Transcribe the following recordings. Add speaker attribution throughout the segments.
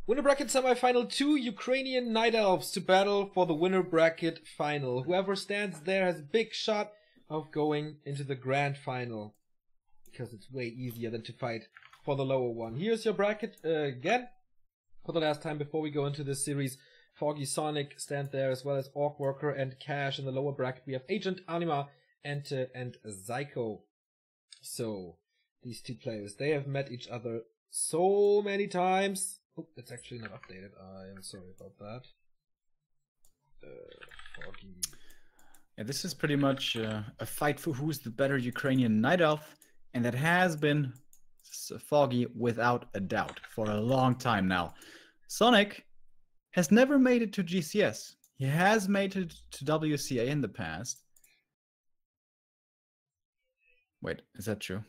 Speaker 1: Winner bracket semi-final, 2 Ukrainian Night Elves to battle for the winner bracket final. Whoever stands there has a big shot of going into the grand final, because it's way easier than to fight for the lower one. Here's your bracket again for the last time before we go into this series. Foggy, Sonik stand there, as well as Orc Worker and Cash. In the lower bracket we have Agent, Anima, Ente, and Zyko. So these two players, they have met each other so many times. Oh, it's actually not updated. I am sorry about that. Foggy.
Speaker 2: Yeah, this is pretty much a fight for who's the better Ukrainian Night Elf, and that has been Foggy without a doubt for a long time now. Sonik has never made it to GCS. He has made it to WCA in the past. Wait, is that true?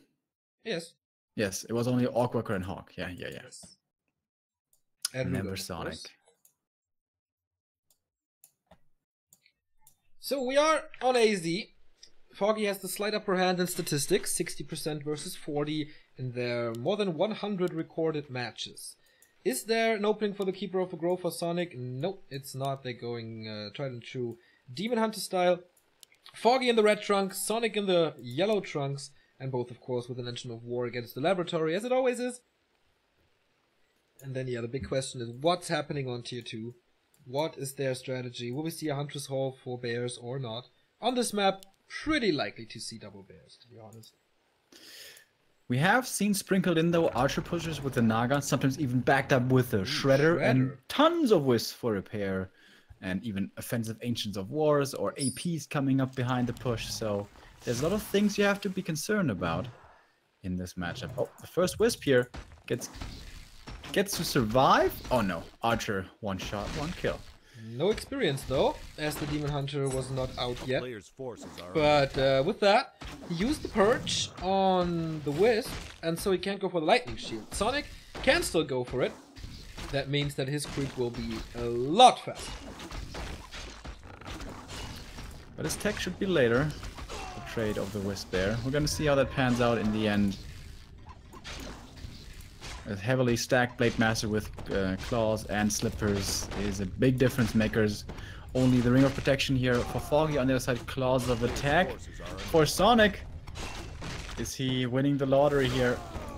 Speaker 1: Yes.
Speaker 2: Yes, it was only Orc Worker and Hawk. Yeah.
Speaker 1: Yes. And
Speaker 2: Never
Speaker 1: Rudolph,
Speaker 2: Sonic.
Speaker 1: So we are on AZ. Foggy has the slight upper hand in statistics, 60% versus 40 in their more than 100 recorded matches. Is there an opening for the Keeper of the Grove for Sonic? Nope, it's not. They're going tried and true Demon Hunter style. Foggy in the red trunks, Sonic in the yellow trunks, and both, of course, with an engine of war against the laboratory, as it always is. And then, yeah, the big question is, what's happening on Tier 2? What is their strategy? Will we see a Huntress Hall for bears or not? On this map, pretty likely to see double bears, to be honest.
Speaker 2: We have seen sprinkled in, though, archer pushers with the Naga, sometimes even backed up with the Shredder, and tons of Wisps for repair, and even offensive Ancients of Wars or APs coming up behind the push. So there's a lot of things you have to be concerned about in this matchup. Oh, the first Wisp here gets to survive. Oh no, Archer, one shot, one kill.
Speaker 1: No experience though, as the Demon Hunter was not out yet. But with that, he used the Purge on the Wisp, and so he can't go for the Lightning Shield. Sonic can still go for it. That means that his creep will be a lot faster.
Speaker 2: But his tech should be later. The trade of the Wisp there. We're gonna see how that pans out in the end. A heavily stacked Blade Master with claws and slippers is a big difference makers. Only the Ring of Protection here for Foggy. On the other side, claws of attack for Sonic. Is he winning the lottery here?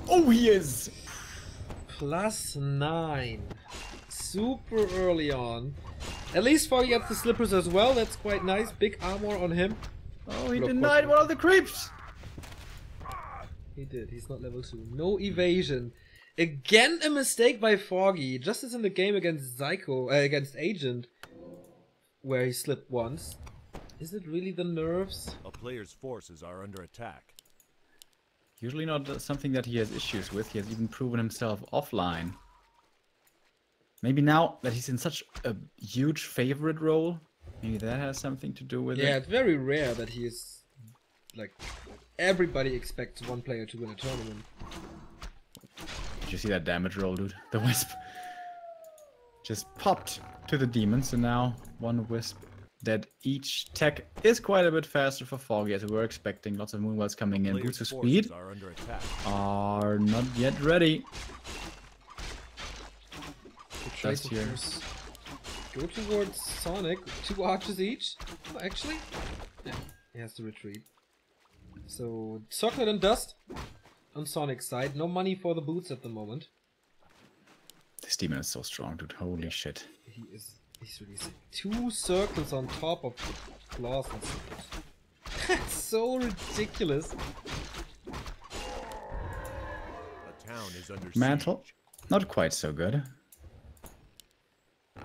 Speaker 2: Oh, he is!
Speaker 1: +9. Super early on. At least Foggy gets the slippers as well. That's quite nice. Big armor on him.
Speaker 2: Oh, he denied one of the creeps!
Speaker 1: He did. He's not level 2. No evasion. Again, a mistake by Foggy, just as in the game against against Agent, where he slipped once. Is it really the nerves?
Speaker 3: A player's forces are under attack.
Speaker 2: Usually not something that he has issues with. He has even proven himself offline. Maybe now that he's in such a huge favorite role, maybe that has something to do with it.
Speaker 1: Yeah, it's very rare that he is, like, everybody expects one player to win a tournament.
Speaker 2: Did you see that damage roll, dude? The Wisp just popped to the demons, and now one Wisp dead each. Tech is quite a bit faster for Foggy, as we were expecting. Lots of Moonwells coming in. Boots of speed are not yet ready. Just here.
Speaker 1: Go towards Sonic. 2 archers each. Oh, actually, yeah, he has to retreat. So, Chocolate and Dust on Sonic's side. No money for the boots at the moment.
Speaker 2: This demon is so strong, dude. Holy shit.
Speaker 1: He's really sick. 2 circles on top of claws and slippers. That's so ridiculous.
Speaker 3: The town is under
Speaker 2: Mantle, not quite so good.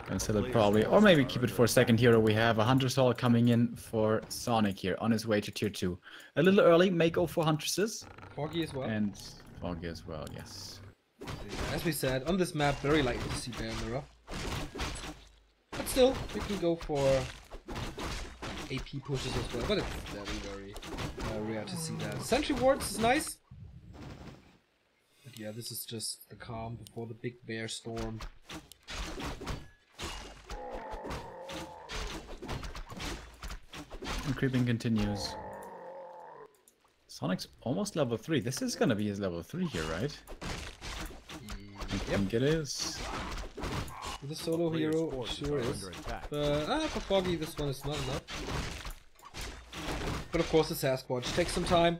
Speaker 2: Gonna sell it probably, or maybe keep it for a second here. We have a Hunter's Hall coming in for Sonic here on his way to Tier 2. A little early, may go for Huntresses.
Speaker 1: Foggy as well.
Speaker 2: And Foggy as well, yes.
Speaker 1: As we said, on this map, very likely to see Bear Mirror. But still, we can go for AP pushes as well, but it's very, very rare to see that. Sentry Wards is nice. But yeah, this is just the calm before the big bear storm.
Speaker 2: And creeping continues. Sonic's almost level 3. This is gonna be his level 3 here, right?
Speaker 1: Yep.
Speaker 2: I think it is.
Speaker 1: With a solo
Speaker 3: player's
Speaker 1: hero,
Speaker 3: forces
Speaker 1: sure
Speaker 3: are
Speaker 1: is.
Speaker 3: under attack.
Speaker 1: But for Foggy, this one is not enough. But of course, the Sasquatch takes some time.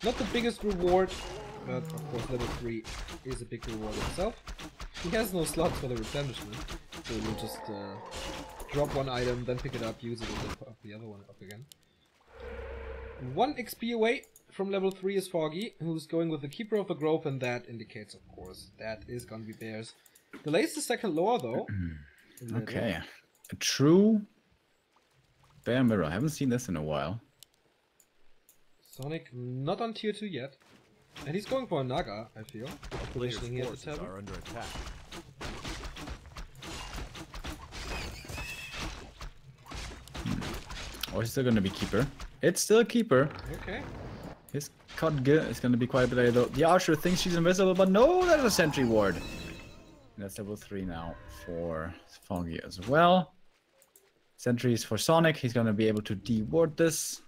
Speaker 1: Not the biggest reward, but of course, level 3 is a big reward itself. He has no slots for the replenishment, so we'll just drop one item, then pick it up, use it, and then put the other one up again. 1 XP away from level 3 is Foggy, who's going with the Keeper of the Grove, and that indicates, of course, that is gonna be Bears. Delays the second lore, though.
Speaker 2: Okay, a true bear mirror. I haven't seen this in a while.
Speaker 1: Sonik not on tier 2 yet. And he's going for a Naga, I feel.
Speaker 3: Player's
Speaker 1: Positioning here at the
Speaker 3: forces
Speaker 1: tavern.
Speaker 3: are under attack.
Speaker 2: Or is still gonna be keeper? It's still keeper.
Speaker 1: Okay.
Speaker 2: His Kodge is gonna be quite a bit later though. The archer thinks she's invisible, but no, that's a sentry ward. And that's level 3 now for Foggy as well. Sentries for Sonik. He's gonna be able to de-ward this.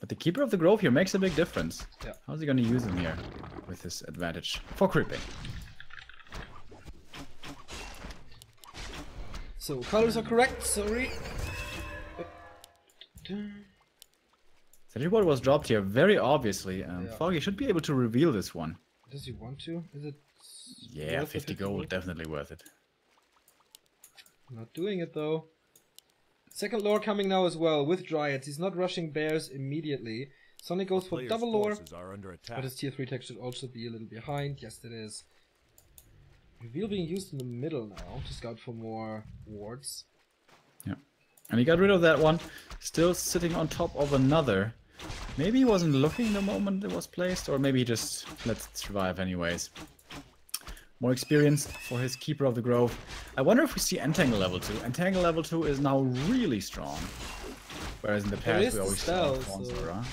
Speaker 2: But the Keeper of the Grove here makes a big difference.
Speaker 1: Yeah.
Speaker 2: How's he gonna use him here with his advantage? For creeping.
Speaker 1: So, colors are correct, sorry.
Speaker 2: Sentry ward was dropped here very obviously.
Speaker 1: Yeah.
Speaker 2: Foggy should be able to reveal this one.
Speaker 1: Does he want to? Is it
Speaker 2: Yeah,
Speaker 1: worth the
Speaker 2: 50 gold, definitely worth it.
Speaker 1: Not doing it though. Second lore coming now as well with Dryads. He's not rushing bears immediately. Sonik goes for
Speaker 3: Player's
Speaker 1: double lore,
Speaker 3: forces are under attack.
Speaker 1: but his tier 3 tech should also be a little behind. Yes, it is. Reveal being used in the middle now to scout for more wards.
Speaker 2: Yeah. And he got rid of that one. Still sitting on top of another. Maybe he wasn't looking the moment it was placed, or maybe he just lets it survive anyways. More experience for his Keeper of the Grove. I wonder if we see Entangle level 2. Entangle level 2 is now really strong. Whereas in the
Speaker 1: There
Speaker 2: past
Speaker 1: is
Speaker 2: we
Speaker 1: the
Speaker 2: always
Speaker 1: spell,
Speaker 2: saw Thorns
Speaker 1: so-
Speaker 2: Aura.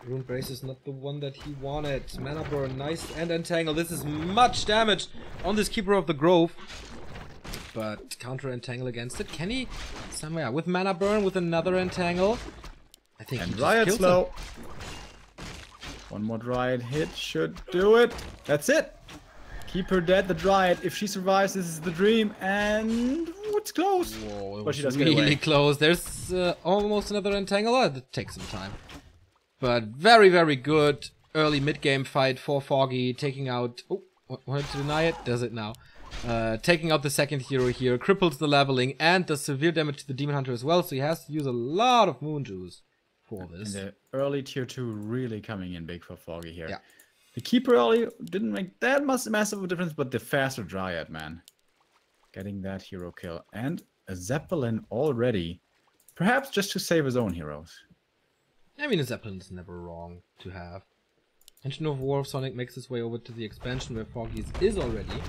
Speaker 1: Rune Brace is not the one that he wanted. Mana Burn, nice, and Entangle. This is much damage on this Keeper of the Grove. But counter Entangle against it. Can he? Somewhere with Mana Burn, with another Entangle. I think
Speaker 2: And
Speaker 1: he just
Speaker 2: Dryad
Speaker 1: kills
Speaker 2: slow.
Speaker 1: him.
Speaker 2: One more Dryad hit should do it. That's it. Keep her dead, the Dryad. If she survives, this is the dream. And it's close.
Speaker 1: Whoa, it
Speaker 2: But she
Speaker 1: was
Speaker 2: does get
Speaker 1: really
Speaker 2: away.
Speaker 1: close. There's almost another Entangle. It takes some time. But very, very good early mid-game fight for Foggy. Taking out... Oh, wanted to deny it? Does it now. Taking out the second hero here. Cripples the leveling and does severe damage to the Demon Hunter as well. So he has to use a lot of Moon Juice for this.
Speaker 2: And the early tier 2 really coming in big for Foggy here.
Speaker 1: Yeah.
Speaker 2: The Keeper early didn't make that massive of a difference, but the faster Dryad, man. Getting that hero kill. And a Zeppelin already. Perhaps just to save his own heroes.
Speaker 1: I mean, a Zeppelin is never wrong to have. Engine of War of Sonic makes its way over to the expansion where Foggy's is already.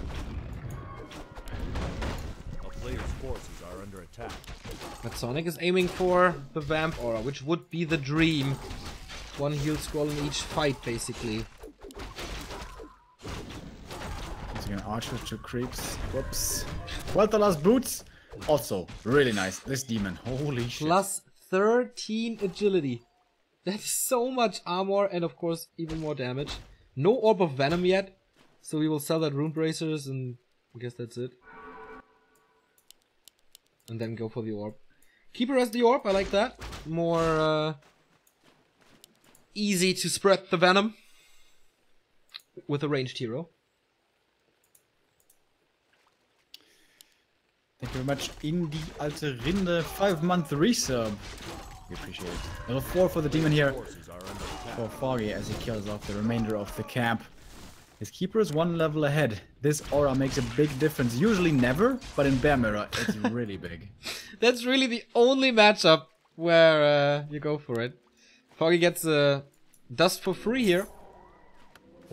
Speaker 3: A player's forces are under attack.
Speaker 1: But Sonic is aiming for the Vamp Aura, which would be the dream. One heal scroll in each fight, basically.
Speaker 2: Using an archer to creeps. Whoops. Well, the last boots. Also, really nice. This demon. Holy shit.
Speaker 1: Plus 13 agility. That's so much armor and, of course, even more damage. No Orb of Venom yet. So we will sell that Rune Bracers and I guess that's it. And then go for the Orb. Keeper as the Orb, I like that. More easy to spread the Venom. With a ranged hero.
Speaker 2: Thank you very much, Indi Alte Rinde. 5-month resub. We appreciate it. Level 4 for the demon here.
Speaker 3: Forces are under attack.
Speaker 2: For Foggy as he kills off the remainder of the camp. His Keeper is 1 level ahead. This aura makes a big difference. Usually never, but in Bear Mirror it's really big.
Speaker 1: That's really the only matchup where you go for it. Foggy gets dust for free here.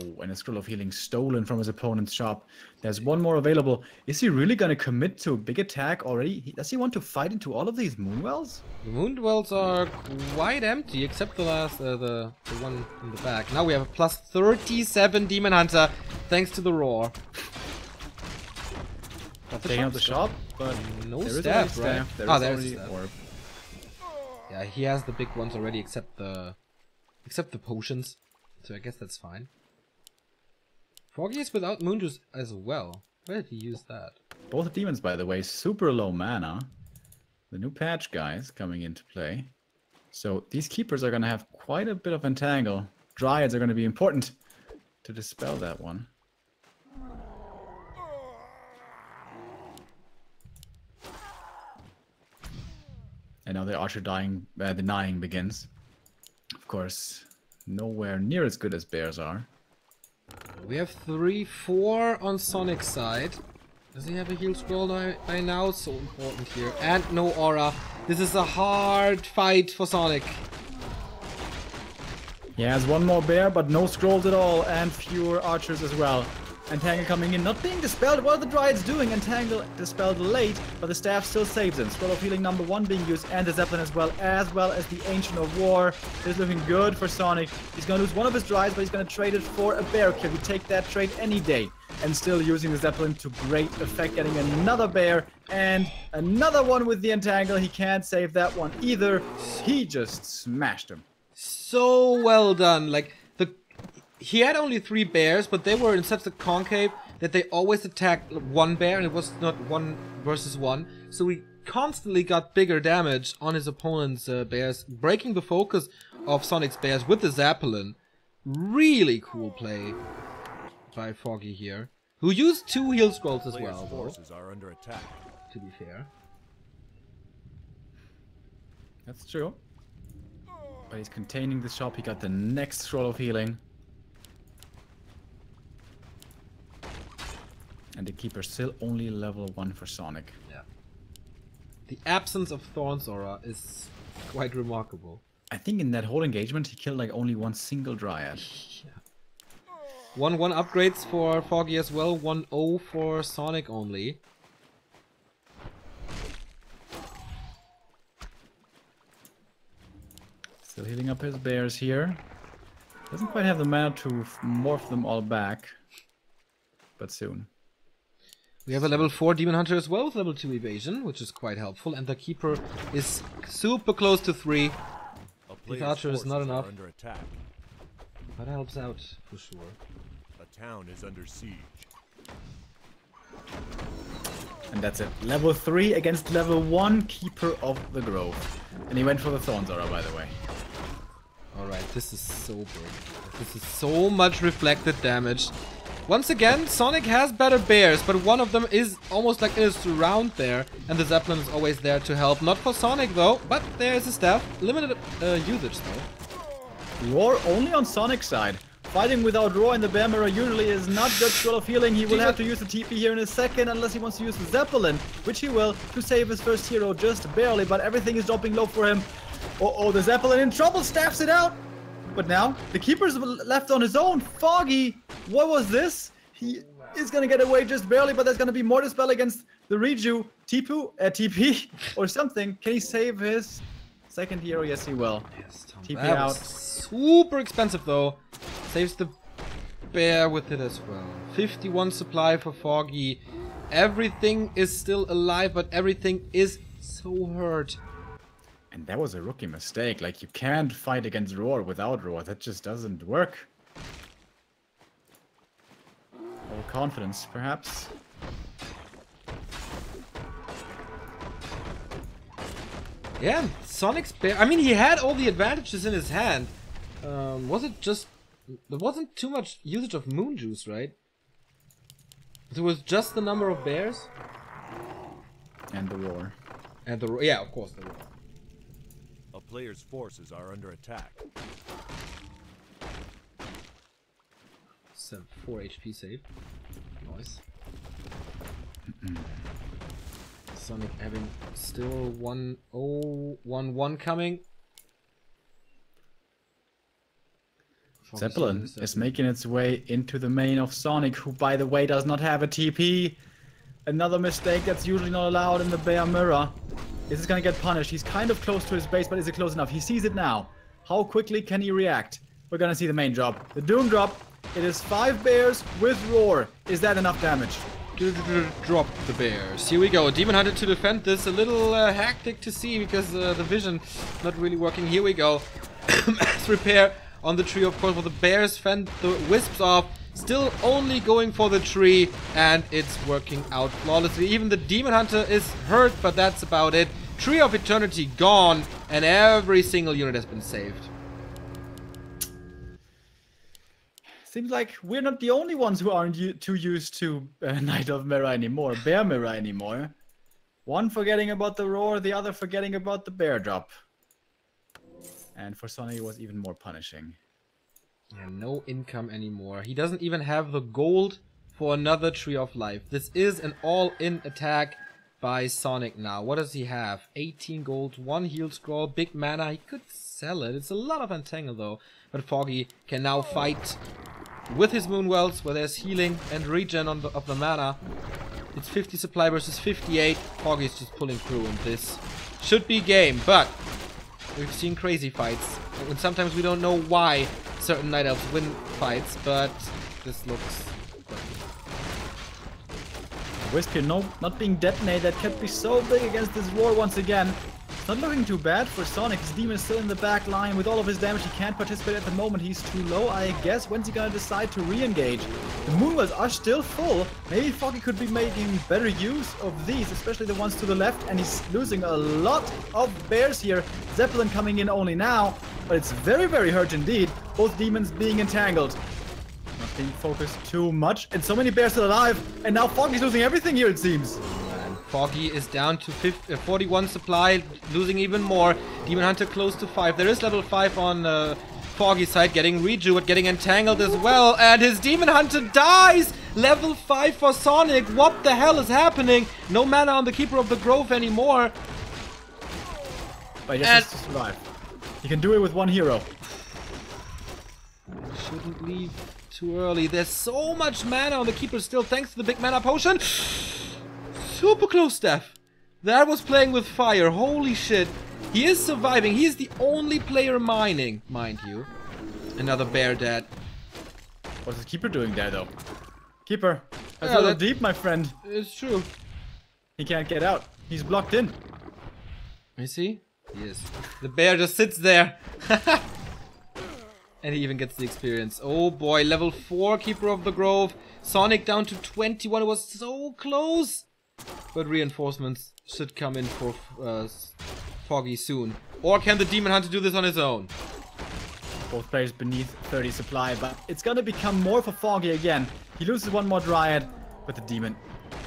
Speaker 2: Oh, and a Scroll of Healing stolen from his opponent's shop. There's one more available. Is he really gonna commit to a big attack already? Does he want to fight into all of these Moonwells?
Speaker 1: The Moon Dwells are quite empty, except the last, the one in the back. Now we have a plus 37 Demon Hunter, thanks to the Roar. But
Speaker 2: Taking out the shop, but
Speaker 1: no
Speaker 2: there is
Speaker 1: staff,
Speaker 2: already
Speaker 1: right?
Speaker 2: staff. There
Speaker 1: Ah,
Speaker 2: is
Speaker 1: there's
Speaker 2: already
Speaker 1: staff.
Speaker 2: orb.
Speaker 1: Yeah, he has the big ones already, except the potions. So I guess that's fine. Foggy is without Moonjuice as well. Where did he use that?
Speaker 2: Both demons, by the way, super low mana. The new patch, guys, coming into play. So these keepers are going to have quite a bit of entangle. Dryads are going to be important to dispel that one. And now the Archer denying begins. Of course, nowhere near as good as bears are.
Speaker 1: We have 3-4 on Sonic's side. Does he have a heal scroll by now? So important here. And no aura. This is a hard fight for Sonic.
Speaker 2: He has one more bear, but no scrolls at all, and fewer archers as well. Entangle coming in, not being dispelled. What are the Dryads doing? Entangle dispelled late, but the staff still saves him. Scroll of Healing number 1 being used, and the Zeppelin as well as the Ancient of War. This is looking good for Sonic. He's going to lose one of his Dryads, but he's going to trade it for a bear kill. We take that trade any day. And still using the Zeppelin to great effect, getting another bear and another one with the Entangle. He can't save that one either. He just smashed him.
Speaker 1: So well done. Like, he had only 3 bears, but they were in such a concave that they always attacked one bear, and it was not 1 versus 1. So he constantly got bigger damage on his opponent's bears, breaking the focus of Sonic's bears with the Zeppelin. Really cool play by Foggy here, who used 2 heal scrolls as well, though,
Speaker 3: forces are under attack.
Speaker 1: to be fair.
Speaker 2: That's true. But he's containing the shop. He got the next scroll of healing. And the keeper still only level 1 for Sonic.
Speaker 1: Yeah. The absence of Thorn's aura is quite remarkable.
Speaker 2: I think in that whole engagement he killed like only one single Dryad.
Speaker 1: Yeah. 1-1 upgrades for Foggy as well, 1-0 for Sonic only.
Speaker 2: Still healing up his bears here. Doesn't quite have the mana to morph them all back. But soon.
Speaker 1: We have a level 4 Demon Hunter as well with level 2 evasion, which is quite helpful, and the Keeper is super close to 3. The Archer is not enough.
Speaker 3: Under attack.
Speaker 1: That helps out for sure.
Speaker 3: A town is under siege.
Speaker 2: And that's it. Level 3 against level 1 Keeper of the Grove. And he went for the Thorns Aura, by the way.
Speaker 1: Alright, this is so big. This is so much reflected damage. Once again, Sonic has better bears, but one of them is almost like in a surround there, and the Zeppelin is always there to help. Not for Sonic though, but there is a staff. Limited usage though.
Speaker 2: Roar only on Sonic's side. Fighting without Roar in the Bear Mirror usually is not good. Scroll of Healing. He will have to use the TP here in a second, unless he wants to use the Zeppelin, which he will, to save his first hero just barely, but everything is dropping low for him. Uh-oh, the Zeppelin in trouble, staffs it out. But now, the Keeper's left on his own. Foggy, what was this? He is going to get away just barely, but there's going to be more dispel against the Reju. TP or something. Can he save his second hero? Yes, he will.
Speaker 1: Yes, Tom.
Speaker 2: TP
Speaker 1: That
Speaker 2: out.
Speaker 1: was super expensive though. Saves the bear with it as well. 51 supply for Foggy. Everything is still alive, but everything is so hurt.
Speaker 2: And that was a rookie mistake. Like, you can't fight against Roar without Roar. That just doesn't work. Overconfidence, perhaps.
Speaker 1: Yeah, Sonic's bear. I mean, he had all the advantages in his hand. Was it just... There wasn't too much usage of Moon Juice, right? There was just the number of bears.
Speaker 2: And the Roar.
Speaker 1: And the... Yeah, of course, the Roar.
Speaker 3: A player's forces are under attack.
Speaker 1: 4 HP save. Nice. Sonic having still 1-0, 1-1 coming.
Speaker 2: Zeppelin is making its way into the main of Sonic, who, by the way, does not have a TP. Another mistake that's usually not allowed in the Bear Mirror. This is gonna get punished. He's kind of close to his base, but is it close enough? He sees it now. How quickly can he react? We're gonna see the main drop. The Doom drop. It is 5 bears with Roar. Is that enough damage?
Speaker 1: Drop the bears. Here we go. Demon Hunter to defend this. A little hectic to see because the vision not really working. Here we go. Mass repair on the tree, of course, while the bears fend the wisps off. Still only going for the tree, and it's working out flawlessly. Even the Demon Hunter is hurt, but that's about it. Tree of Eternity gone, and every single unit has been saved.
Speaker 2: Seems like we're not the only ones who aren't too used to Knight of Mira anymore, Bear Mira anymore. One forgetting about the roar, the other forgetting about the bear drop. And for Sonik it was even more punishing.
Speaker 1: Yeah, no income anymore. He doesn't even have the gold for another Tree of Life. This is an all-in attack by Sonik now. What does he have? 18 gold, 1 heal scroll, big mana. He could sell it. It's a lot of Entangle though. But Foggy can now fight with his Moonwells, where there's healing and regen of the mana. It's 50 supply versus 58. Foggy's just pulling through, and this should be game. But we've seen crazy fights, and sometimes we don't know why certain Night Elves win fights, but this looks good.
Speaker 2: Wisp here, no, not being detonated. That could be so big against this war once again. Not looking too bad for Sonik. His demon is still in the back line. With all of his damage, he can't participate at the moment. He's too low, I guess. When's he gonna decide to re-engage? The Moonwells are still full. Maybe Foggy could be making better use of these, especially the ones to the left. And he's losing a lot of bears here. Zeppelin coming in only now, but it's very, very hurt indeed. Both demons being entangled. Not being focused too much. And so many bears still alive. And now Foggy's losing everything here, it seems.
Speaker 1: Foggy is down to 41 supply, losing even more. Demon Hunter close to 5. There is level 5 on Foggy's side, getting rejuve, but getting entangled as well. And his Demon Hunter dies! Level 5 for Sonik. What the hell is happening? No mana on the Keeper of the Grove anymore.
Speaker 2: But he just has to survive. He can do it with one hero.
Speaker 1: Shouldn't leave too early. There's so much mana on the Keeper still, thanks to the big mana potion. Super close, Steph. That was playing with fire. Holy shit. He is surviving. He is the only player mining, mind you. Another bear dead.
Speaker 2: What's the Keeper doing there, though? Keeper, that's a little deep, my friend.
Speaker 1: It's true.
Speaker 2: He can't get out. He's blocked in.
Speaker 1: Is he? He is. The bear just sits there. And he even gets the experience. Oh boy, level 4 Keeper of the Grove. Sonik down to 21. It was so close. But reinforcements should come in for Foggy soon. Or can the Demon Hunter do this on his own?
Speaker 2: Both players beneath 30 supply, but it's gonna become more for Foggy again. He loses one more Dryad, but the Demon...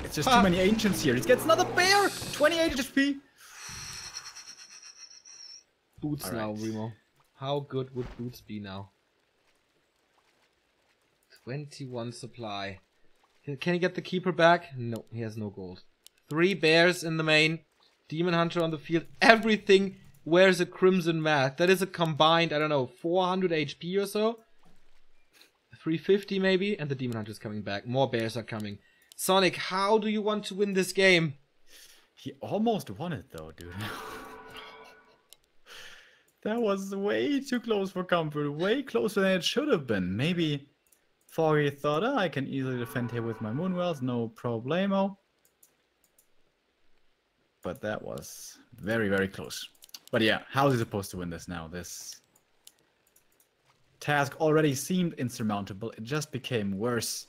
Speaker 2: It's just too many Ancients here. He gets another bear! 28 HP!
Speaker 1: Boots
Speaker 2: All
Speaker 1: now,
Speaker 2: right.
Speaker 1: Remo. How good would Boots be now? 21 supply. Can he get the Keeper back? No, he has no gold. 3 bears in the main. Demon Hunter on the field. Everything wears a Crimson Mask. That is a combined, I don't know, 400 HP or so? 350 maybe? And the Demon Hunter is coming back. More bears are coming. Sonik, how do you want to win this game?
Speaker 2: He almost won it though, dude. That was way too close for comfort. Way closer than it should have been. Maybe Foggy thought, I can easily defend here with my Moonwells, no problemo. But that was very, very close. But yeah, how is he supposed to win this now? This task already seemed insurmountable. It just became worse.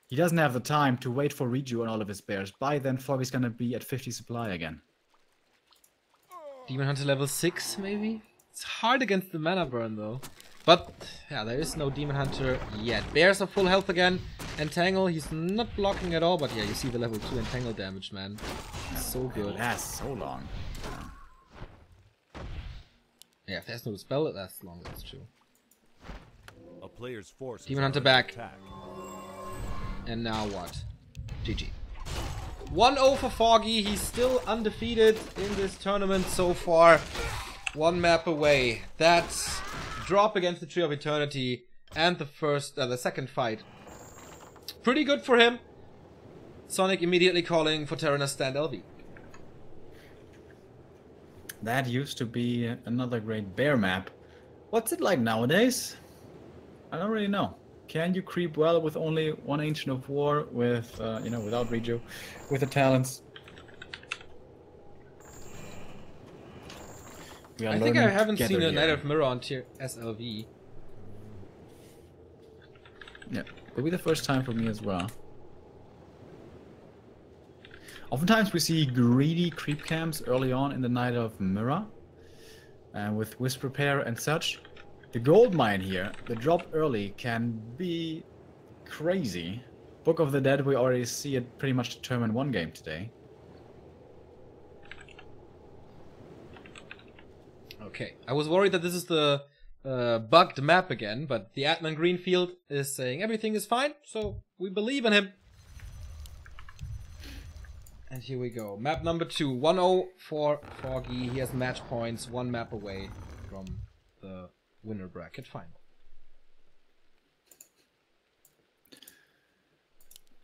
Speaker 2: He doesn't have the time to wait for rejuve on all of his bears. By then, Foggy's gonna be at 50 supply again.
Speaker 1: Demon Hunter level 6 maybe? It's hard against the mana burn though. But, yeah, there is no Demon Hunter yet. Bears are full health again. Entangle, he's not blocking at all, but yeah, you see the level 2 Entangle damage, man. It's so good.
Speaker 2: It lasts so long.
Speaker 1: Yeah, if there's no spell, it lasts long, that's true.
Speaker 3: A player's force.
Speaker 1: Demon Hunter back. And now what? GG. 1-0 for Foggy. He's still undefeated in this tournament so far. One map away. That's drop against the Tree of Eternity and the second fight. Pretty good for him. Sonik immediately calling for Terranas Stand LV.
Speaker 2: That used to be another great bear map. What's it like nowadays? I don't really know. Can you creep well with only one Ancient of War, with, you know, without rejuve, with the talents?
Speaker 1: I think I haven't seen a Knight of Mirror on tier SLV.
Speaker 2: Yeah. Will be the first time for me as well. Oftentimes we see greedy creep camps early on in the Night of Mirror. With Wisp Repair and such. The gold mine here, the drop early can be crazy. Book of the Dead, we already see it pretty much determine one game today.
Speaker 1: Okay, I was worried that this is the bugged map again, but the admin Greenfield is saying everything is fine, so we believe in him. And here we go. Map number 2, 1-0 for Foggy. He has match points, 1 map away from the winner bracket final.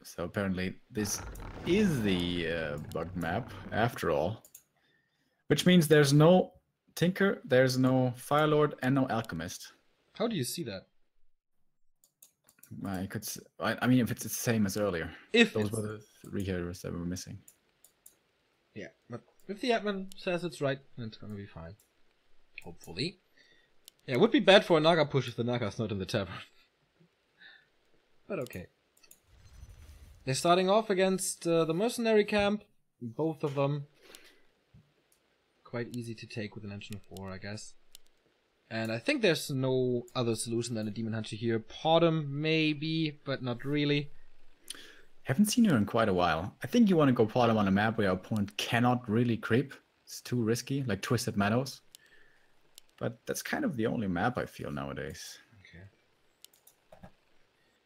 Speaker 2: So apparently this is the bugged map after all. Which means there's no Tinker, there's no Firelord, and no Alchemist.
Speaker 1: How do you see that?
Speaker 2: I mean, if it's the same as earlier.
Speaker 1: If
Speaker 2: those were the 3 heroes that were missing.
Speaker 1: Yeah, but if the admin says it's right, then it's gonna be fine. Hopefully. Yeah, it would be bad for a Naga push if the Naga's not in the tavern. But okay. They're starting off against the mercenary camp. Both of them. Quite easy to take with an engine 4, I guess. And I think there's no other solution than a Demon Hunter here. Podem, maybe, but not really.
Speaker 2: Haven't seen her in quite a while. I think you want to go Podem on a map where your opponent cannot really creep. It's too risky, like Twisted Meadows. But that's kind of the only map I feel nowadays.
Speaker 1: Okay.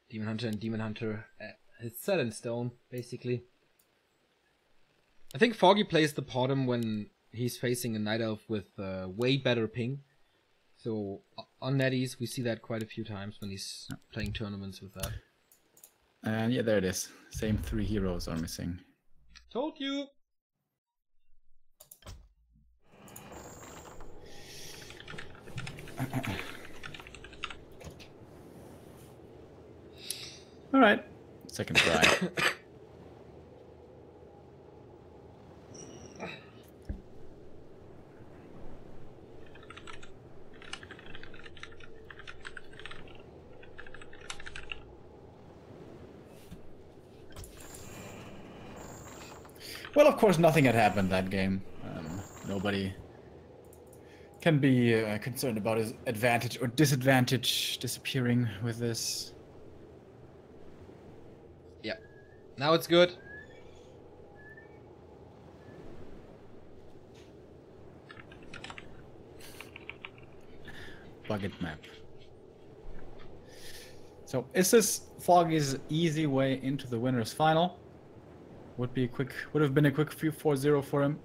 Speaker 1: Demon Hunter and Demon Hunter. It's set in stone, basically. I think Foggy plays the Podem when he's facing a Night Elf with way better ping. So on Netties, we see that quite a few times when he's playing tournaments with that.
Speaker 2: And yeah, there it is. Same 3 heroes are missing.
Speaker 1: Told you!
Speaker 2: Alright. Second try. Well, of course, nothing had happened that game. Nobody can be concerned about his advantage or disadvantage disappearing with this.
Speaker 1: Yeah. Now it's good.
Speaker 2: Bucket map. So, is this Foggy's easy way into the winner's final? Would have been a quick 4-0 for him.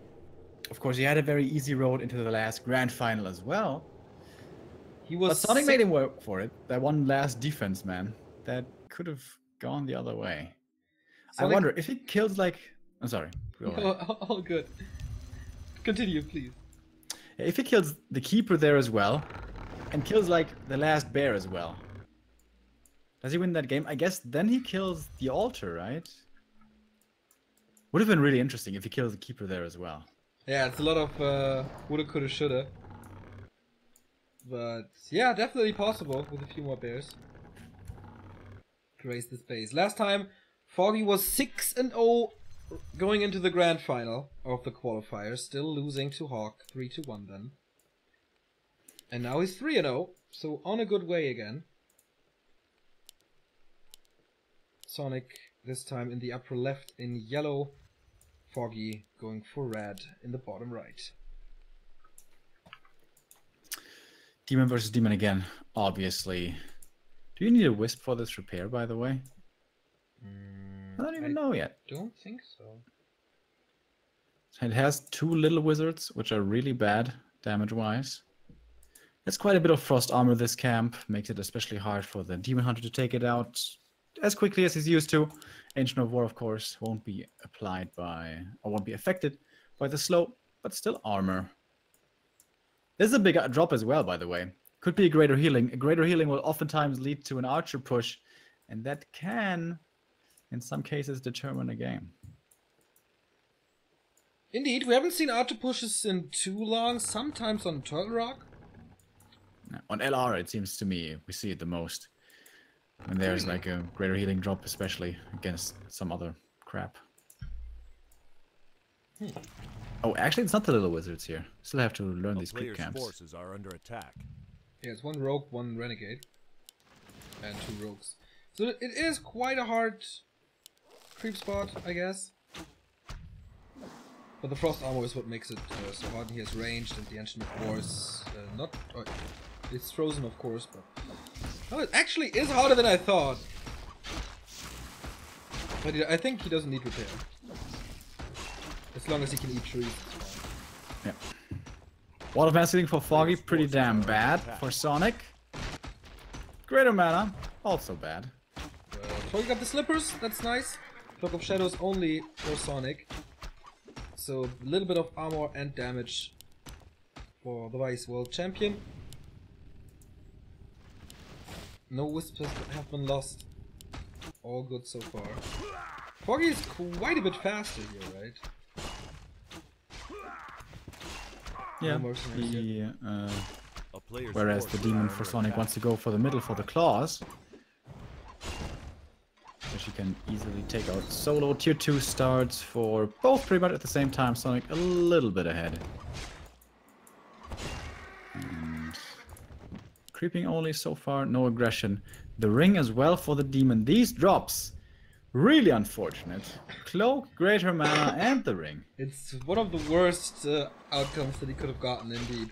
Speaker 2: Of course, he had a very easy road into the last grand final as well. But Sonik made him work for it. That one last defense, man, that could have gone the other way. Sonik... I wonder if he kills like. I'm sorry.
Speaker 1: All good. Continue, please.
Speaker 2: If he kills the keeper there as well, and kills like the last bear as well, does he win that game? I guess then he kills the altar, right? Would have been really interesting if he kills the keeper there as well.
Speaker 1: Yeah, it's a lot of woulda, coulda, shoulda. But yeah, definitely possible with a few more bears. Grace the space. Last time, Foggy was 6-0 going into the grand final of the qualifier, still losing to Hawk 3-1 then. And now he's 3-0, so on a good way again. Sonik this time in the upper left in yellow. Foggy going for red in the bottom right.
Speaker 2: Demon versus Demon again, obviously. Do you need a Wisp for this repair, by the way? I don't even know yet.
Speaker 1: Don't think so.
Speaker 2: It has 2 little wizards, which are really bad damage-wise. There's quite a bit of frost armor this camp, makes it especially hard for the Demon Hunter to take it out as quickly as he's used to. Ancient of War, of course, won't be applied by, or won't be affected by the slow, but still armor. This is a big drop as well, by the way. Could be a greater healing. A greater healing will oftentimes lead to an archer push, and that can, in some cases, determine a game.
Speaker 1: Indeed, we haven't seen archer pushes in too long, sometimes on Turtle Rock.
Speaker 2: On LR, it seems to me, we see it the most. And there's like a greater healing drop, especially against some other crap. Oh, actually, it's not the little wizards here. Still have to learn these creep camps.
Speaker 3: Forces are under attack.
Speaker 1: Yeah, it's 1 rogue, 1 renegade, and 2 rogues. So it is quite a hard creep spot, I guess. But the frost armor is what makes it so hard. He has ranged, and the engine of war is not. It's frozen, of course, but no, it actually is harder than I thought. But I think he doesn't need repair. As long as he can eat trees, it's fine.
Speaker 2: Yeah. Wall of Mass Healing for Foggy, pretty damn bad. For Sonik, greater mana, also bad.
Speaker 1: Foggy got the slippers, that's nice. Cloak of Shadows only for Sonik. So a little bit of armor and damage for the Vice World Champion. No wisps have been lost. All good so far. Foggy is quite a bit faster here, right?
Speaker 2: Yeah, whereas the demon for Sonik wants to go for the middle for the claws. So she can easily take out solo tier 2 starts for both pretty much at the same time. Sonik a little bit ahead. And creeping only so far, no aggression. The ring as well for the demon. These drops, really unfortunate. Cloak, greater mana, and the ring.
Speaker 1: It's one of the worst outcomes that he could have gotten, indeed.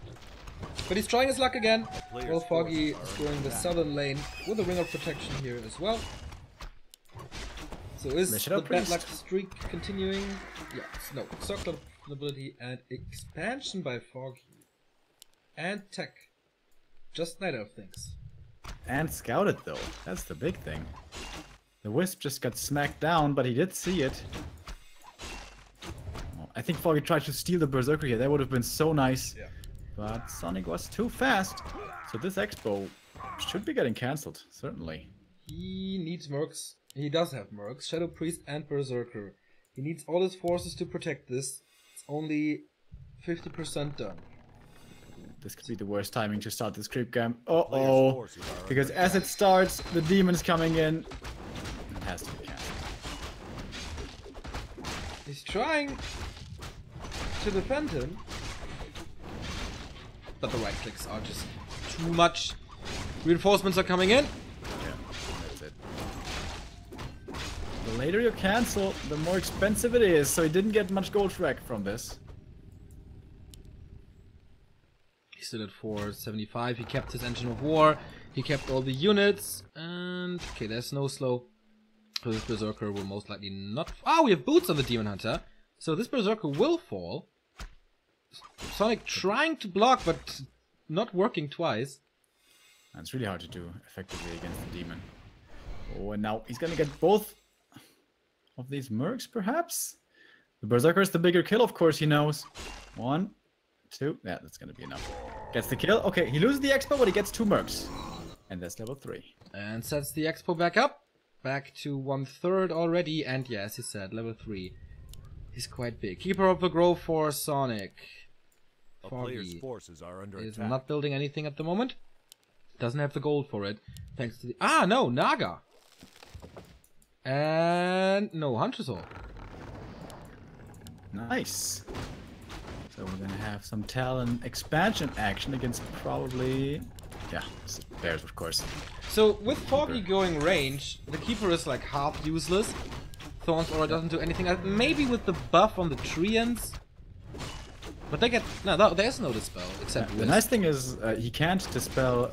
Speaker 1: But he's trying his luck again. Well, Foggy is going the southern lane with a ring of protection here as well. So is the bad luck streak continuing? Yes, no. Circle of Ability and expansion by Foggy. And tech. Just neither of things.
Speaker 2: And scouted though. That's the big thing. The Wisp just got smacked down, but he did see it. Oh, I think Foggy tried to steal the Berserker here. That would have been so nice. Yeah. But Sonik was too fast. So this Expo should be getting cancelled, certainly.
Speaker 1: He needs mercs. He does have mercs. Shadow Priest and Berserker. He needs all his forces to protect this. It's only 50% done.
Speaker 2: This could be the worst timing to start this creep camp. Uh-oh. Because as it starts, the demon's coming in. It has to be cancelled.
Speaker 1: He's trying to defend him. But the right clicks are just too much. Reinforcements are coming in.
Speaker 2: Yeah, that's it. The later you cancel, the more expensive it is. So he didn't get much gold rack from this.
Speaker 1: He's still at 475. He kept his engine of war. He kept all the units. And okay, there's no slow. So this Berserker will most likely not. Oh, we have boots on the Demon Hunter. So this Berserker will fall. Sonik trying to block, but not working twice.
Speaker 2: It's really hard to do effectively against the demon. Oh, and now he's gonna get both of these mercs, perhaps? The Berserker is the bigger kill, of course, he knows. 1, 2, yeah, that's gonna be enough. Gets the kill. Okay, he loses the Expo, but he gets 2 mercs. And that's level 3.
Speaker 1: And sets the Expo back up. Back to 1/3 already, and yeah, as you said, level 3. He's quite big. Keeper of the Grove for Sonik. Foggy
Speaker 3: forces are under
Speaker 1: is
Speaker 3: attack.
Speaker 1: not building anything at the moment. Doesn't have the gold for it. Thanks to the... Ah, no! Naga! And... no, Hunter's Hole.
Speaker 2: Nice. So we're gonna have some Talon expansion action against probably... yeah, bears, of course.
Speaker 1: So, with Foggy going range, the Keeper is like half useless. Thorn's Aura doesn't do anything. Maybe with the buff on the treants. But they get... no, there's no dispel, except
Speaker 2: the nice thing is, he can't dispel,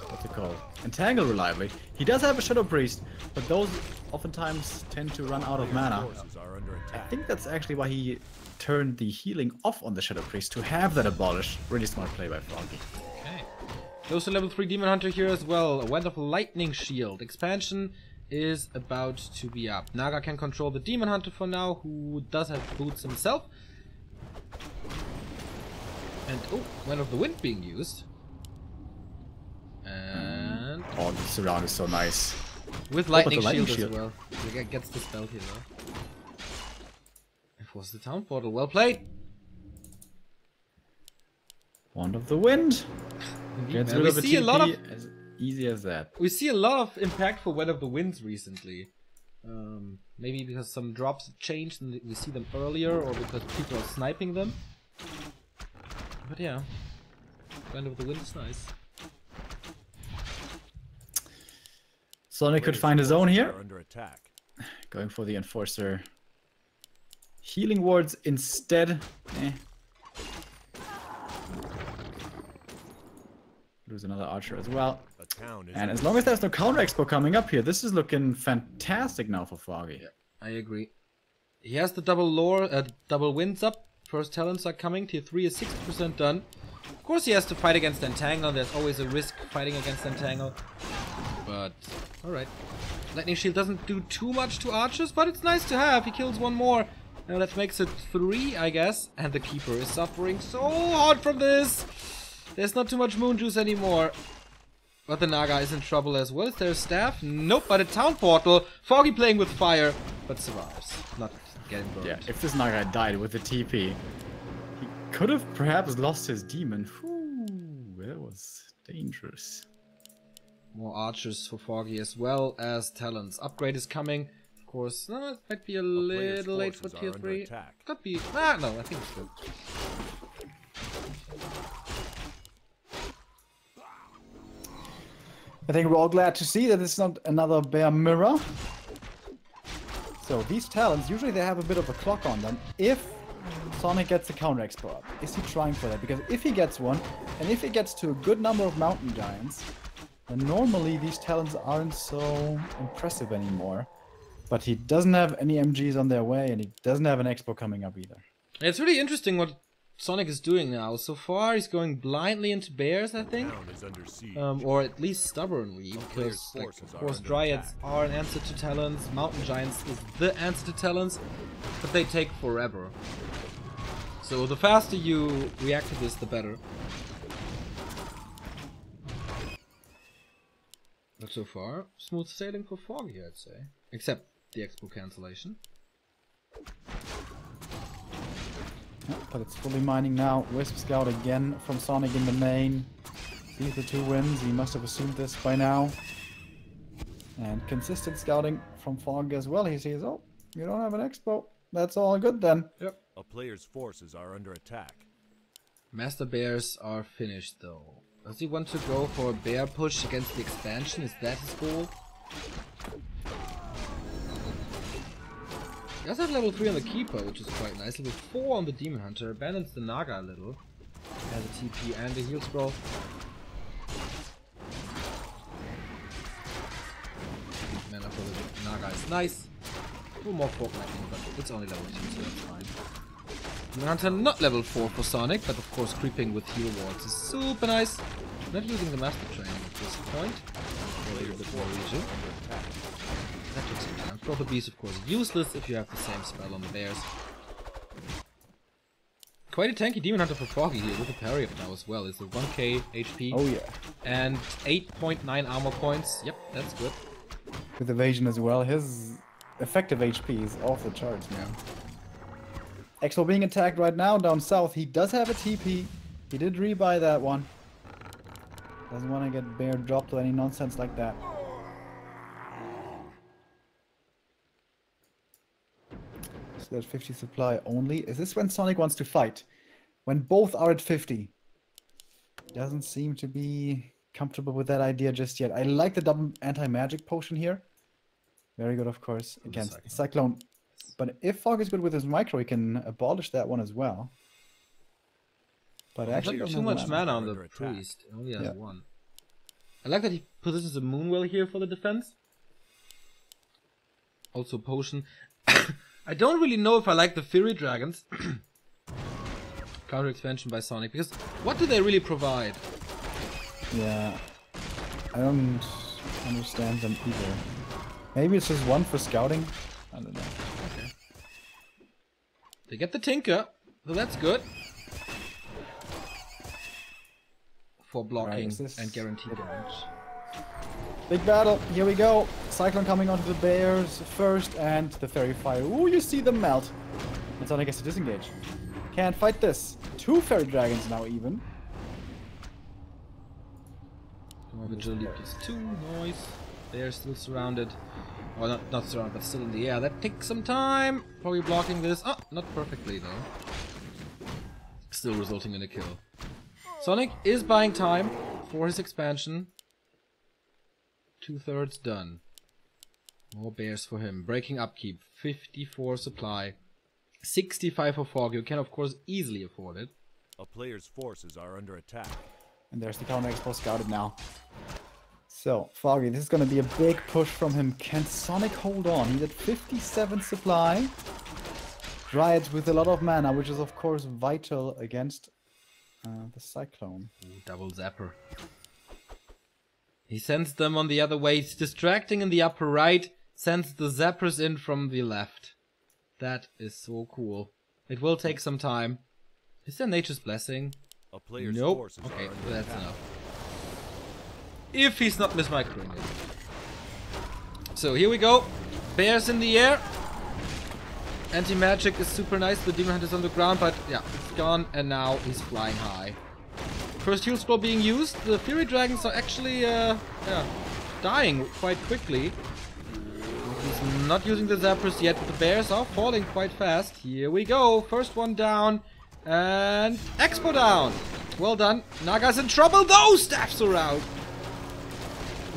Speaker 2: what's it called? Entangle reliably. He does have a Shadow Priest, but those oftentimes tend to run out of mana. I think that's actually why he turned the healing off on the Shadow Priest, to have that abolished. Really smart play by Foggy.
Speaker 1: Okay. Close to level 3 Demon Hunter here as well. A Wonderful Lightning Shield. Expansion is about to be up. Naga can control the Demon Hunter for now, who does have boots himself. And, oh, Wind of the Wind being used. And...
Speaker 2: oh, the surround is so nice.
Speaker 1: with Lightning Shield as well. He gets the spell here though. And force the town portal. Well played!
Speaker 2: Wand of the Wind. Gets rid of a TP as Easy as that.
Speaker 1: We see a lot of impactful Weather of the Winds recently. Maybe because some drops have changed and we see them earlier, or because people are sniping them. But yeah, Weather of the Wind is nice.
Speaker 2: Sonik could find his own here.
Speaker 3: Under attack.
Speaker 2: Going for the Enforcer. Healing wards instead. Lose another archer as well. And as long as there's no counter expo coming up here, this is looking fantastic now for Foggy.
Speaker 1: Yeah, I agree. He has the double winds up. First talents are coming. Tier 3 is 60% done. Of course he has to fight against Entangle. There's always a risk fighting against Entangle. But, alright. Lightning Shield doesn't do too much to archers, but it's nice to have. He kills one more. Now that makes it 3, I guess. And the Keeper is suffering so hard from this. There's not too much moon juice anymore. But the Naga is in trouble as well. Is there a staff? Nope, but a town portal. Foggy playing with fire, but survives. Not getting burned.
Speaker 2: Yeah, if this Naga died with the TP, he could have perhaps lost his demon. Whew, that was dangerous.
Speaker 1: More archers for Foggy as well as talents. Upgrade is coming. Of course, no, it might be a little late for tier 3. Could be. Ah, no, I think it's good.
Speaker 2: I think we're all glad to see that it's not another Bear Mirror. So these talents, usually they have a bit of a clock on them. If Sonik gets a counter expo up, is he trying for that? Because if he gets one, and if he gets to a good number of mountain giants, then normally these talents aren't so impressive anymore. But he doesn't have any MGs on their way, and he doesn't have an expo coming up either.
Speaker 1: It's really interesting what Sonik is doing now. So far, he's going blindly into bears, I think, or at least stubbornly, because like, of course dryads are an answer to talents, mountain giants is the answer to talents, but they take forever. So the faster you react to this, the better. But so far, smooth sailing for Foggy, I'd say, except the expo cancellation.
Speaker 2: But it's fully mining now. Wisp Scout again from Sonik in the main. These are 2 wins. He must have assumed this by now. And consistent scouting from Fogg as well. He sees, oh, you don't have an expo. That's all good then.
Speaker 1: Yep.
Speaker 3: A player's forces are under attack.
Speaker 1: Master Bears are finished though. Does he want to go for a bear push against the expansion? Is that his goal? He does have level 3 on the Keeper, which is quite nice. Level 4 on the Demon Hunter. Abandons the Naga a little. Has a TP and a heal scroll. Mana for the Naga is nice. A little more Fork Lightning, but it's only level 2, so that's fine. Demon Hunter not level 4 for Sonik, but of course creeping with heal wards is super nice. Not using the Master Training at this point. A little bit more region. That took some time. Prophet Beast, of course, useless if you have the same spell on the bears. Quite a tanky Demon Hunter for Foggy here with a parry up now as well. It's a 1k HP.
Speaker 2: Oh yeah.
Speaker 1: And 8.9 armor points. Yep, that's good.
Speaker 2: With evasion as well. His effective HP is off the charts, man. Expo being attacked right now down south. He does have a TP. He did rebuy that one. Doesn't want to get bear dropped or any nonsense like that. So there's 50 supply only. Is this when Sonik wants to fight? When both are at 50. Doesn't seem to be comfortable with that idea just yet. I like the double anti-magic potion here. Very good, of course, against Cyclone. But if Fog is good with his micro, he can abolish that one as well. But actually,
Speaker 1: too much mana on the priest. It only has 1. I like that he positions a Moonwell here for the defense. Also potion. I don't really know if I like the Fury Dragons. Counter expansion by Sonik, because what do they really provide?
Speaker 2: Yeah, I don't understand them either. Maybe it's just 1 for scouting. I don't know.
Speaker 1: Okay. They get the Tinker, so that's good. For blocking and guaranteed damage.
Speaker 2: Big battle, here we go. Cyclone coming onto the bears first, and the Fairy Fire. Ooh, you see them melt. And Sonic gets to disengage. Can't fight this. 2 Fairy Dragons now even.
Speaker 1: More agility +2, noise. They're still surrounded. Or not surrounded, but still in the air. That takes some time. Probably blocking this. Oh, not perfectly though. Still resulting in a kill. Sonik is buying time for his expansion. 2/3 done. More bears for him. Breaking upkeep. 54 supply. 65 for Foggy, who can of course easily afford it.
Speaker 3: A player's forces are under attack.
Speaker 2: And there's the counter expo scouted now. So, Foggy, this is going to be a big push from him. Can Sonik hold on? He's at 57 supply. Dryads with a lot of mana, which is of course vital against the Cyclone.
Speaker 1: Ooh, double zapper. He sends them on the other way. He's distracting in the upper right. Sends the zappers in from the left. That is so cool. It will take some time. Is there Nature's Blessing?
Speaker 3: A player's
Speaker 1: Nope.
Speaker 3: forces
Speaker 1: Okay,
Speaker 3: are under
Speaker 1: that's
Speaker 3: attack.
Speaker 1: enough. If he's not mismicroing it. So here we go. Bears in the air. Anti-magic is super nice. The Demon Hunter's on the ground, but yeah, it's gone, and now he's flying high. First heal scroll being used. The Fury Dragons are actually dying quite quickly. He's not using the zappers yet, but the bears are falling quite fast. Here we go. First one down. And Expo down. Well done. Naga's in trouble. Those staffs are out.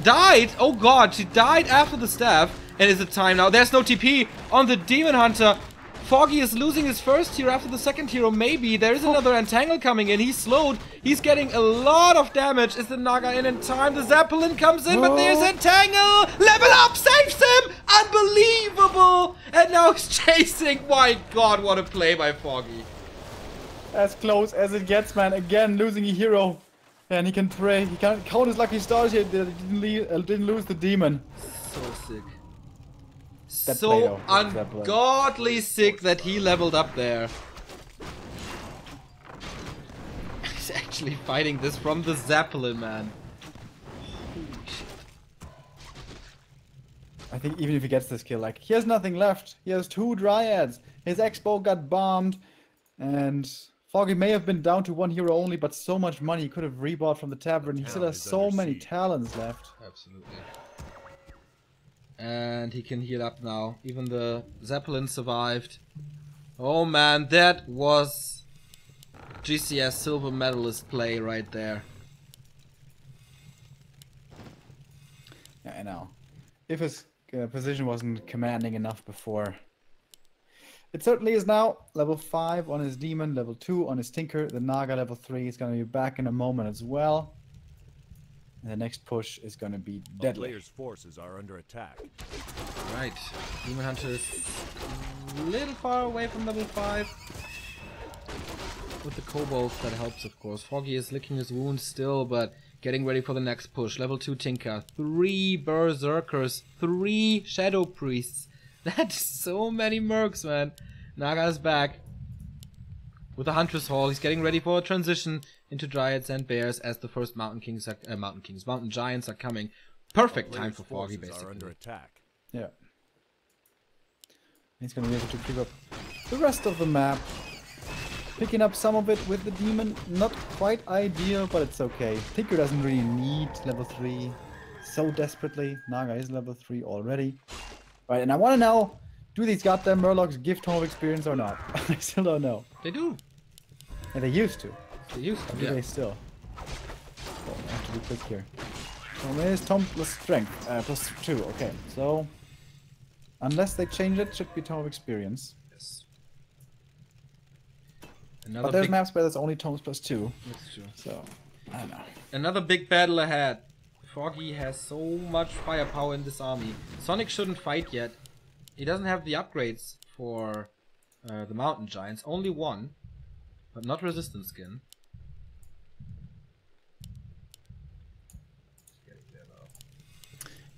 Speaker 1: Died. Oh god, she died after the staff. And is it time now? There's no TP on the Demon Hunter. Foggy is losing his first hero after the second hero. Maybe. There is another Entangle coming in. He's slowed. He's getting a lot of damage. Is the Naga in time? The Zeppelin comes in, but there's Entangle. Level up. Saves him. Unbelievable. And now he's chasing. My god, what a play by Foggy.
Speaker 2: As close as it gets, man. Again, losing a hero. And he can pray. He can't count his lucky stars here. Didn't lose the demon.
Speaker 1: So sick.
Speaker 2: That
Speaker 1: So
Speaker 2: Plato,
Speaker 1: ungodly sick that he leveled up there. He's actually fighting this from the Zeppelin, man. Holy shit.
Speaker 2: I think even if he gets this kill, like, he has nothing left. He has 2 Dryads. His Expo got bombed. And Foggy may have been down to 1 hero only, but so much money he could have rebought from the tavern. He still has so many talents left.
Speaker 1: Absolutely. And he can heal up now. Even the Zeppelin survived. Oh man, that was GCS silver medalist play right there.
Speaker 2: Yeah, I know. If his position wasn't commanding enough before. It certainly is now. Level 5 on his Demon, level 2 on his Tinker. The Naga level 3 is going to be back in a moment as well. And the next push is going to be
Speaker 3: A
Speaker 2: deadly.
Speaker 3: player's forces are under attack.
Speaker 1: Right. Demon Hunter is a little far away from level 5. With the kobolds, that helps, of course. Foggy is licking his wounds still, but getting ready for the next push. Level 2 Tinker. 3 Berserkers. 3 Shadow Priests. That's so many mercs, man. Naga's back. With the Huntress Hall, he's getting ready for a transition into Dryads and Bears as the first Mountain Giants are coming. Perfect time for Foggy, basically.
Speaker 3: Are under attack.
Speaker 2: Yeah. He's going to be able to keep up the rest of the map. Picking up some of it with the Demon. Not quite ideal, but it's okay. Tinker doesn't really need level 3 so desperately. Naga is level 3 already. Right, and I want to know, do these goddamn Murlocs give Tome of Experience or not? I still don't know.
Speaker 1: They do.
Speaker 2: And they used to.
Speaker 1: They used to,
Speaker 2: Or do they still? So I have to be quick here. So there's Tome plus Strength, plus 2, okay. So, unless they change it, should be Tome of Experience.
Speaker 1: Yes.
Speaker 2: But there's maps where there's only Tomes plus 2.
Speaker 1: That's true.
Speaker 2: So, I don't know.
Speaker 1: Another big battle ahead. Foggy has so much firepower in this army. Sonik shouldn't fight yet. He doesn't have the upgrades for the Mountain Giants. Only 1. But not Resistance Skin.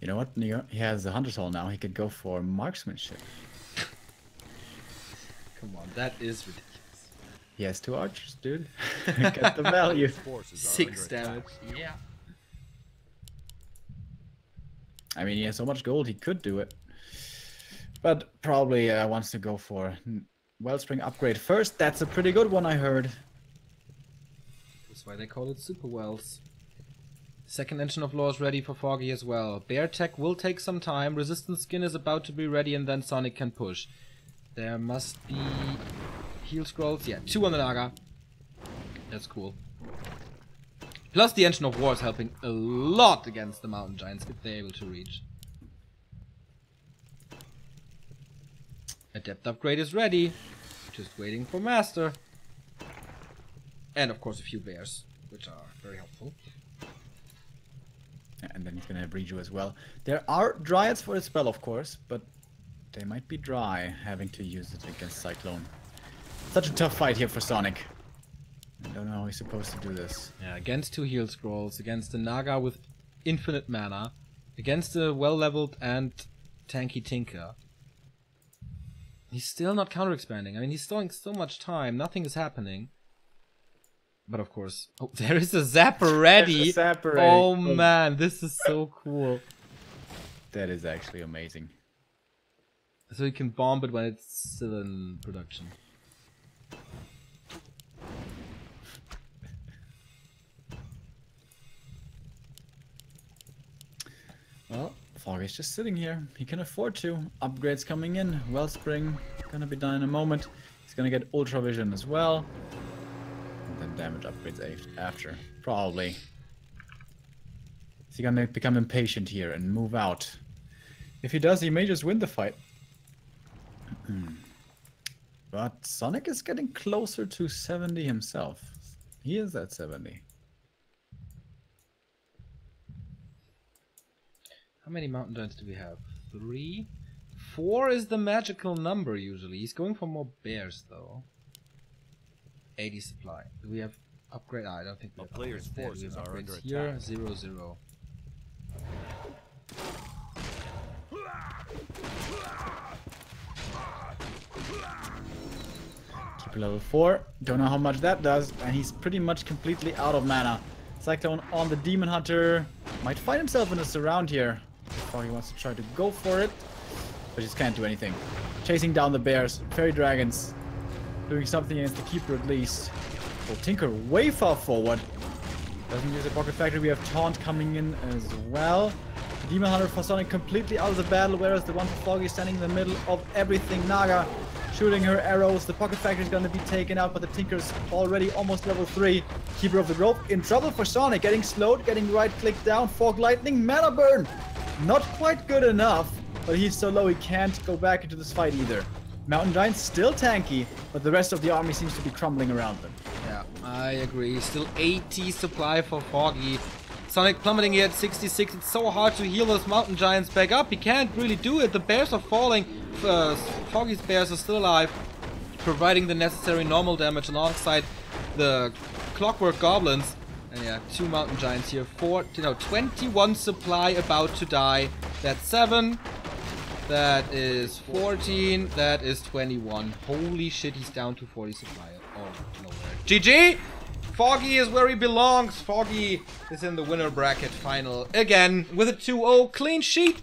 Speaker 2: You know what? He has the Hunter's Hall now. He could go for Marksmanship.
Speaker 1: Come on, that is ridiculous.
Speaker 2: He has 2 archers, dude. Get the value.
Speaker 3: Forces are
Speaker 1: 6
Speaker 3: under
Speaker 1: damage.
Speaker 3: attack.
Speaker 1: Yeah.
Speaker 2: I mean, he has so much gold, he could do it. But probably wants to go for Wellspring upgrade first. That's a pretty good one, I heard.
Speaker 1: That's why they call it Super Wells. Second Engine of Law is ready for Foggy as well. Bear Tech will take some time. Resistance Skin is about to be ready and then Sonik can push. There must be heal scrolls. Yeah, 2 on the Naga. That's cool. Plus the Engine of War is helping a lot against the Mountain Giants if they're able to reach. Adept upgrade is ready. Just waiting for Master. And of course a few bears, which are very helpful.
Speaker 2: And then he's gonna have Reju as well. There are Dryads for the spell, of course, but they might be dry, having to use it against Cyclone. Such a tough fight here for Sonik. I don't know how he's supposed to do this.
Speaker 1: Yeah, against 2 heal scrolls, against the Naga with infinite mana, against a well-leveled and tanky Tinker. He's still not counter-expanding. I mean, he's stalling so much time, nothing is happening. But of course... Oh, there is a Zapper ready! Oh man, this is so cool.
Speaker 2: That is actually amazing.
Speaker 1: So you can bomb it when it's still in production.
Speaker 2: Well, Foggy's just sitting here. He can afford to. Upgrades coming in. Wellspring gonna be done in a moment. He's gonna get Ultra Vision as well. And then damage upgrades after. Probably. Is he gonna become impatient here and move out? If he does, he may just win the fight. But Sonik is getting closer to 70 himself. He is at 70.
Speaker 1: How many Mountain Giants do we have? 3? 4 is the magical number usually. He's going for more bears though. 80 supply. Do we have upgrade? I don't think we have
Speaker 3: player's forces are under
Speaker 1: here.
Speaker 3: attack.
Speaker 1: 0-0.
Speaker 2: Keep level 4. Don't know how much that does, and he's pretty much completely out of mana. Cyclone on the Demon Hunter. Might find himself in a surround here. Before he wants to try to go for it, but just can't do anything. Chasing down the bears. Fairy Dragons. Doing something against the Keeper at least. Oh, Tinker way far forward. Doesn't use a Pocket Factory. We have Taunt coming in as well. Demon Hunter for Sonik completely out of the battle, whereas the one for Foggy is standing in the middle of everything. Naga shooting her arrows. The Pocket Factory is going to be taken out, but the Tinker's already almost level 3. Keeper of the Grove in trouble for Sonik. Getting slowed, getting right click down. Fog Lightning, Mana Burn. Not quite good enough, but he's so low he can't go back into this fight either. Mountain Giants still tanky, but the rest of the army seems to be crumbling around them.
Speaker 1: Yeah, I agree. Still 80 supply for Foggy. Sonik plummeting here at 66. It's so hard to heal those Mountain Giants back up. He can't really do it. The bears are falling. Foggy's bears are still alive, providing the necessary normal damage alongside the Clockwork Goblins. And yeah, 2 Mountain Giants here. 21 supply about to die. That's 7. That is 14. That is 21. Holy shit, he's down to 40 supply. Oh, nowhere. GG! Foggy is where he belongs. Foggy is in the winner bracket final again with a 2-0 clean sheet.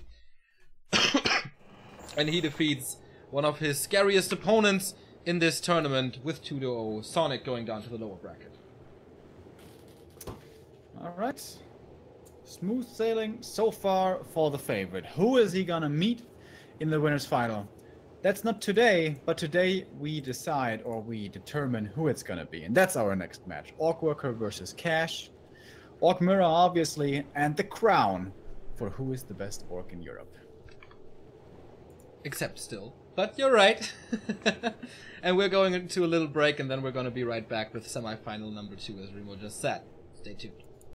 Speaker 1: And he defeats one of his scariest opponents in this tournament with 2-0. Sonik going down to the lower bracket.
Speaker 2: Alright. Smooth sailing so far for the favorite. Who is he gonna meet in the winner's final? That's not today, but today we decide, or we determine who it's gonna be. And that's our next match. Orc Worker versus Cash. Orc Mirror, obviously, and the crown for who is the best orc in Europe.
Speaker 1: Except still. But you're right. And we're going into a little break, and then we're gonna be right back with semi-final number 2, as Remo just said. Stay tuned.